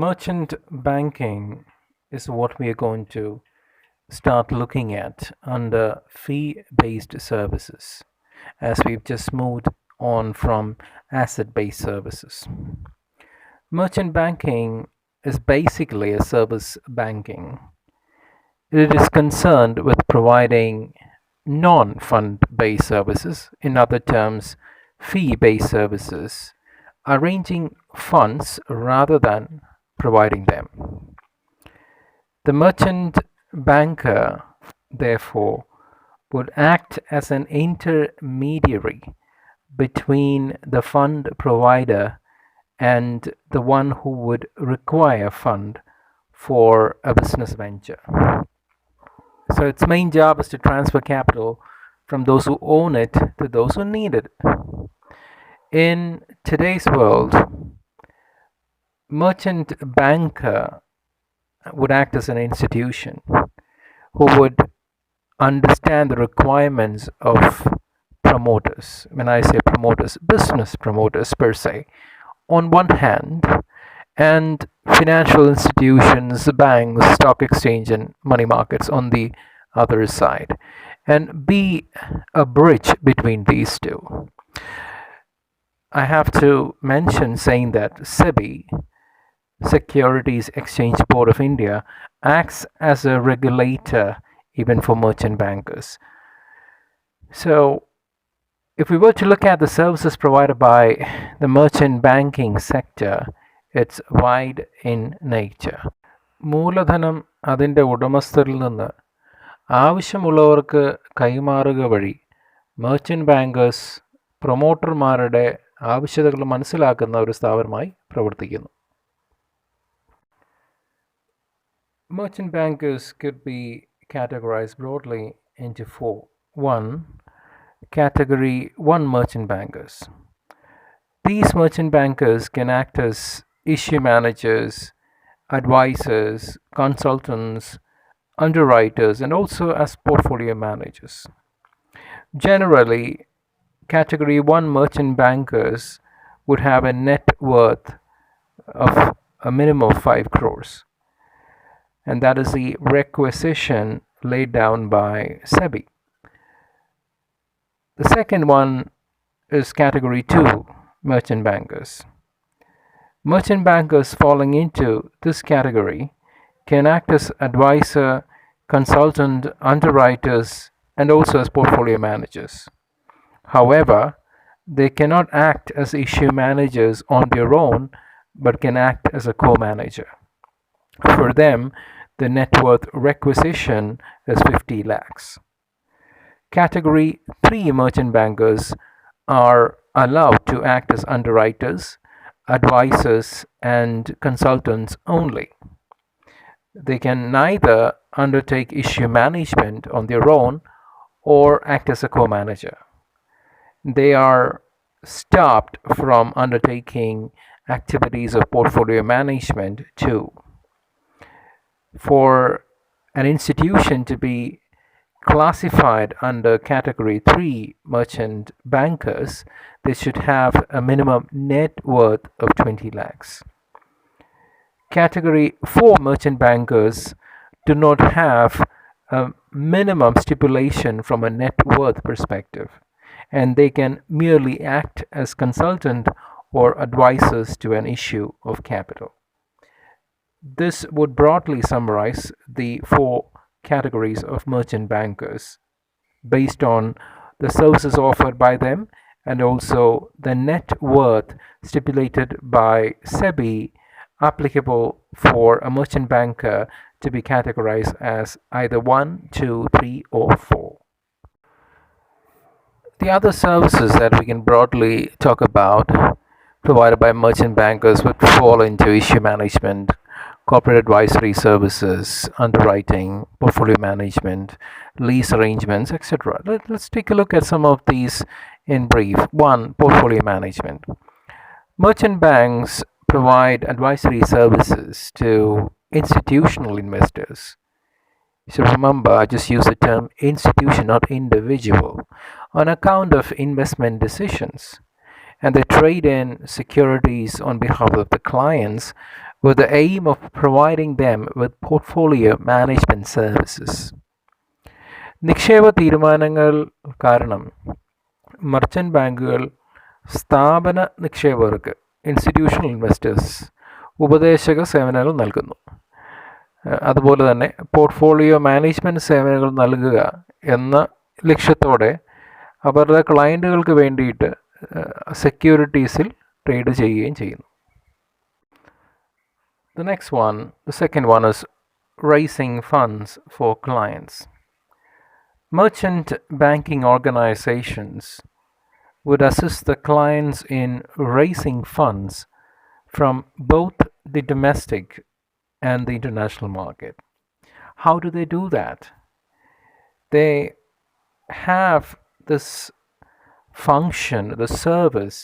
Merchant banking is what we are going to start looking at under fee-based services as we've just moved on from asset-based services. Merchant banking is basically a service banking. It is concerned with providing non-fund based services, in other terms, fee-based services, arranging funds rather than providing them. The merchant banker, therefore, would act as an intermediary between the fund provider and the one who would require fund for a business venture. So its main job is to transfer capital from those who own it to those who need it. In today's world, merchant banker would act as an institution who would understand the requirements of promoters. When I say promoters, business promoters per se, on one hand, and financial institutions, banks, stock exchange, and money markets on the other side, and be a bridge between these two. I have to mention saying that SEBI, Securities Exchange Board of India, acts as a regulator even for merchant bankers. So, if we were to look at the services provided by the merchant banking sector, it's wide in nature. മൂലധനം അതിൻ്റെ ഉടമസ്ഥരിൽ നിന്ന് ആവശ്യമുള്ളവർക്ക് കൈമാറുക വഴി merchant bankers പ്രൊമോട്ടർമാരുടെ ആവശ്യതകൾ മനസ്സിലാക്കുന്ന ഒരു സ്ഥാപനമായി പ്രവർത്തിക്കുന്നു. Merchant bankers could be categorized broadly into four. One, Category 1 merchant bankers. These merchant bankers can act as issue managers, advisors, consultants, underwriters, and also as portfolio managers. Generally, Category 1 merchant bankers would have a net worth of a minimum of 5 crores. And that is the requisition laid down by SEBI. The second one is Category 2 merchant bankers. Merchant bankers falling into this category can act as advisor, consultant, underwriters, and also as portfolio managers. However, they cannot act as issue managers on their own, but can act as a co-manager. For them, the net worth requisition is 50 lakhs. Category 3 merchant bankers are allowed to act as underwriters, advisors, and consultants only. They can neither undertake issue management on their own or act as a co-manager. They are stopped from undertaking activities of portfolio management too. For an institution to be classified under Category 3 merchant bankers, they should have a minimum net worth of 20 lakhs. Category 4 merchant bankers do not have a minimum stipulation from a net worth perspective, and they can merely act as consultant or advisors to an issue of capital. This would broadly summarize the four categories of merchant bankers based on the services offered by them and also the net worth stipulated by SEBI applicable for a merchant banker to be categorized as either 1, 2, 3, or 4. The other services that we can broadly talk about provided by merchant bankers would fall into issue management, corporate advisory services, underwriting, portfolio management, lease arrangements, etc. Let's take a look at some of these in brief. 1. Portfolio management. Merchant banks provide advisory services to institutional investors. So remember, I just use the term institution, not individual, on account of investment decisions. And they trade in securities on behalf of the clients with the aim of providing them with portfolio management services. നിക്ഷേപ തീരുമാനങ്ങൾ കാരണം merchant ബാങ്കുകൾ സ്ഥാപന നിക്ഷേപകർക്ക് institutional investors ഉപദേശക സേവനങ്ങൾ നൽകുന്നു. അതുപോലെ തന്നെ പോർട്ട്ഫോളിയോ മാനേജ്മെൻറ്റ് സേവനങ്ങൾ നൽകുക എന്ന ലക്ഷ്യത്തോടെ അവരുടെ ക്ലയൻറ്റുകൾക്ക് വേണ്ടിയിട്ട് സെക്യൂരിറ്റീസിൽ ട്രേഡ് ചെയ്യുകയും ചെയ്യുന്നു. The second one is raising funds for clients. Merchant banking organizations would assist the clients in raising funds from both the domestic and the international market. How do they do that? They have this function, the service,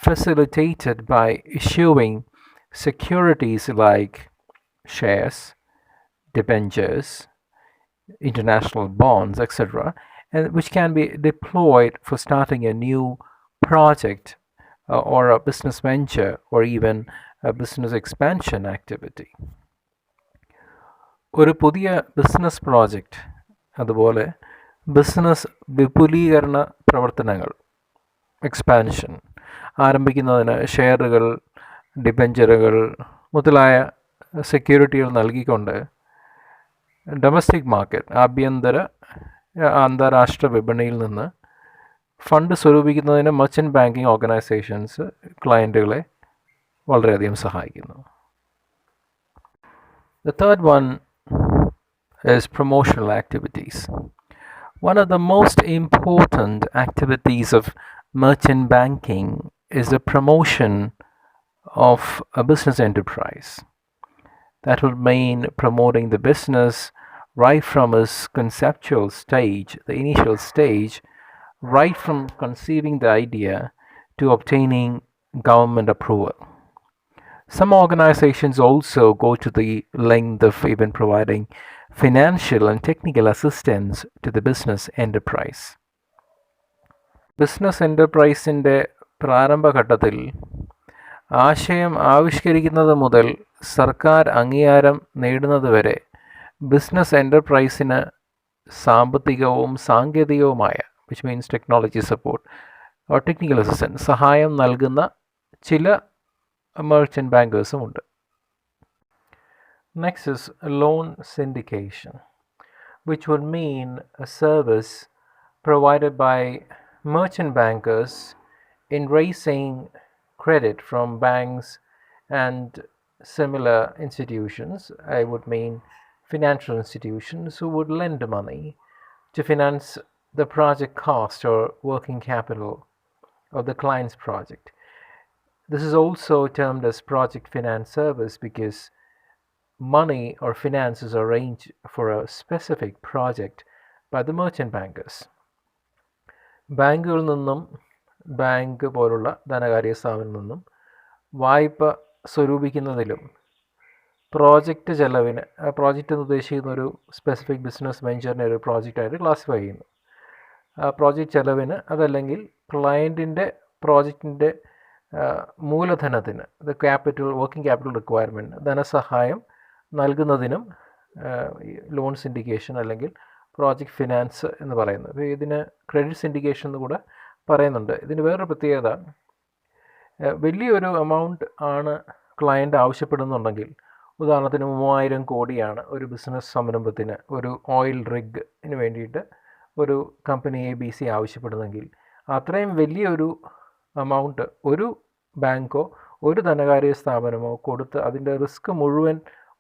facilitated by issuing securities like shares, debentures, international bonds, etc., and which can be deployed for starting a new project or a business venture or even a business expansion activity. ഒരു പുതിയ business project അതുപോലെ business വിപുലീകരണ പ്രവർത്തനങ്ങൾ expansion ആരംഭിക്കുന്നതിന് ഷെയറുകൾ, ഡിബഞ്ചറുകൾ മുതലായ സെക്യൂരിറ്റികൾ നൽകിക്കൊണ്ട് domestic market അന്താരാഷ്ട്ര വിപണിയിൽ നിന്ന് ഫണ്ട് സ്വരൂപിക്കുന്നതിന് മർച്ചൻ്റ് ബാങ്കിങ് ഓർഗനൈസേഷൻസ് ക്ലയൻറ്റുകളെ വളരെയധികം സഹായിക്കുന്നു. The third one is promotional activities. One of the most important activities of merchant banking is the promotion of a business enterprise. That would mean promoting the business right from its conceptual stage, the initial stage, right from conceiving the idea to obtaining government approval. Some organizations also go to the length of even providing financial and technical assistance to the business enterprise. Business എൻ്റർപ്രൈസിൻ്റെ പ്രാരംഭഘട്ടത്തിൽ ആശയം ആവിഷ്കരിക്കുന്നത് മുതൽ സർക്കാർ അംഗീകാരം നേടുന്നതുവരെ business എൻ്റർപ്രൈസിന് സാമ്പത്തികവും സാങ്കേതികവുമായ which means technology support or technical assistance സഹായം നൽകുന്ന ചില merchant ബാങ്കേഴ്സും ഉണ്ട്. Next is loan syndication, which would mean a service provided by merchant bankers in raising credit from banks and similar institutions. I would mean financial institutions who would lend money to finance the project cost or working capital of the client's project. This is also termed as project finance service because money or finance is arranged for a specific project by the merchant bankers. ബാങ്കുകളിൽ നിന്നും bank പോലുള്ള ധനകാര്യ സ്ഥാപനങ്ങളിൽ നിന്നും വായ്പ സ്വരൂപിക്കുന്നതിലും project ചെലവിന് project എന്ന് ഉദ്ദേശിക്കുന്ന ഒരു സ്പെസിഫിക് ബിസിനസ് വെഞ്ചറിനെ ഒരു പ്രോജക്റ്റായിട്ട് ക്ലാസിഫൈ ചെയ്യുന്നു. പ്രോജക്റ്റ് ചെലവിന് അതല്ലെങ്കിൽ ക്ലയൻറ്റിൻ്റെ പ്രോജക്റ്റിൻ്റെ മൂലധനത്തിന് വർക്കിംഗ് ക്യാപിറ്റൽ റിക്വയർമെൻറ്റ് ധനസഹായം നൽകുന്നതിനും ലോൺ സിൻഡിക്കേഷൻ അല്ലെങ്കിൽ പ്രോജക്റ്റ് ഫിനാൻസ് എന്ന് പറയുന്നത്. അപ്പോൾ ഇതിന് ക്രെഡിറ്റ് സിൻഡിക്കേഷൻ എന്ന് കൂടെ പറയുന്നുണ്ട്. ഇതിന് വേറൊരു പ്രത്യേകത, വലിയൊരു എമൗണ്ട് ആണ് ക്ലയൻറ്റ് ആവശ്യപ്പെടുന്നുണ്ടെങ്കിൽ, ഉദാഹരണത്തിന് 3000 കോടിയാണ് ഒരു ബിസിനസ് സംരംഭത്തിന്, ഒരു ഓയിൽ റിഗിന് വേണ്ടിയിട്ട് ഒരു കമ്പനി ABC ആവശ്യപ്പെടുന്നെങ്കിൽ, അത്രയും വലിയൊരു എമൗണ്ട് ഒരു ബാങ്കോ ഒരു ധനകാര്യ സ്ഥാപനമോ കൊടുത്ത് അതിൻ്റെ റിസ്ക് മുഴുവൻ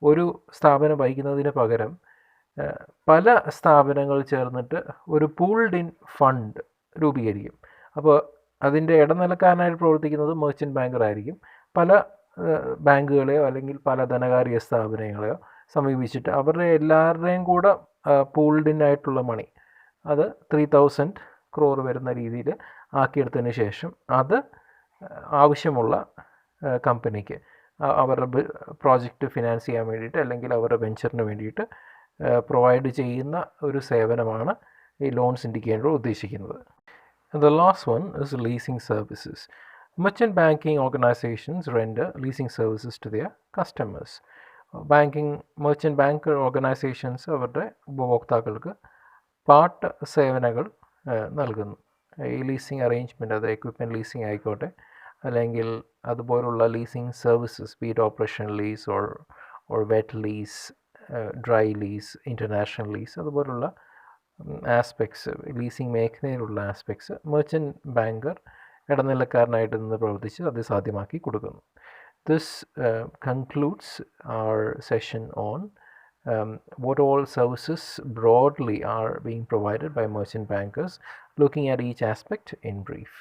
ഒരു സ്ഥാപനം വഹിക്കുന്നതിന് പകരം പല സ്ഥാപനങ്ങൾ ചേർന്നിട്ട് ഒരു പൂൾഡ് ഇൻ ഫണ്ട് രൂപീകരിക്കും. അപ്പോൾ അതിൻ്റെ ഇടനിലക്കാരനായിട്ട് പ്രവർത്തിക്കുന്നത് മെർച്ചൻ്റ് ബാങ്കർ ആയിരിക്കും. പല ബാങ്കുകളെയോ അല്ലെങ്കിൽ പല ധനകാര്യ സ്ഥാപനങ്ങളെയോ സമീപിച്ചിട്ട് അവരുടെ എല്ലാവരുടെയും കൂടെ പൂൾഡ് ഇൻ ആയിട്ടുള്ള മണി അത് 3000 crore വരുന്ന രീതിയിൽ ആക്കിയെടുത്തതിന് ശേഷം അത് ആവശ്യമുള്ള കമ്പനിക്ക് അവരുടെ പ്രോജക്റ്റ് ഫിനാൻസ് ചെയ്യാൻ വേണ്ടിയിട്ട് അല്ലെങ്കിൽ അവരുടെ വെഞ്ചറിന് വേണ്ടിയിട്ട് പ്രൊവൈഡ് ചെയ്യുന്ന ഒരു സേവനമാണ് ഈ ലോൺ സിൻഡിക്കേറ്റർ ഉദ്ദേശിക്കുന്നത്. The last one is leasing services. Merchant banking organizations render leasing services to their customers. Merchant bank organisations അവരുടെ ഉപഭോക്താക്കൾക്ക് പാർട്ട് സേവനങ്ങൾ നൽകുന്നു. ഈ ലീസിങ് അറേഞ്ച്മെൻറ്റ്, അത് എക്വിപ്മെൻറ്റ് ലീസിങ് ആയിക്കോട്ടെ, അല്ലെങ്കിൽ അതുപോലുള്ള leasing services, beat operation lease or wet lease, dry lease, international lease, അതുപോലുള്ള ആസ്പെക്ട്സ്, ലീസിങ് മേഖലയിലുള്ള ആസ്പെക്ട്സ് മെർച്ചൻ്റ് ബാങ്കർ ഇടനിലക്കാരനായിട്ട് നിന്ന് പ്രവർത്തിച്ച് അത് സാധ്യമാക്കി കൊടുക്കുന്നു. This concludes our session on what all services broadly are being provided by merchant bankers, looking at each aspect in brief.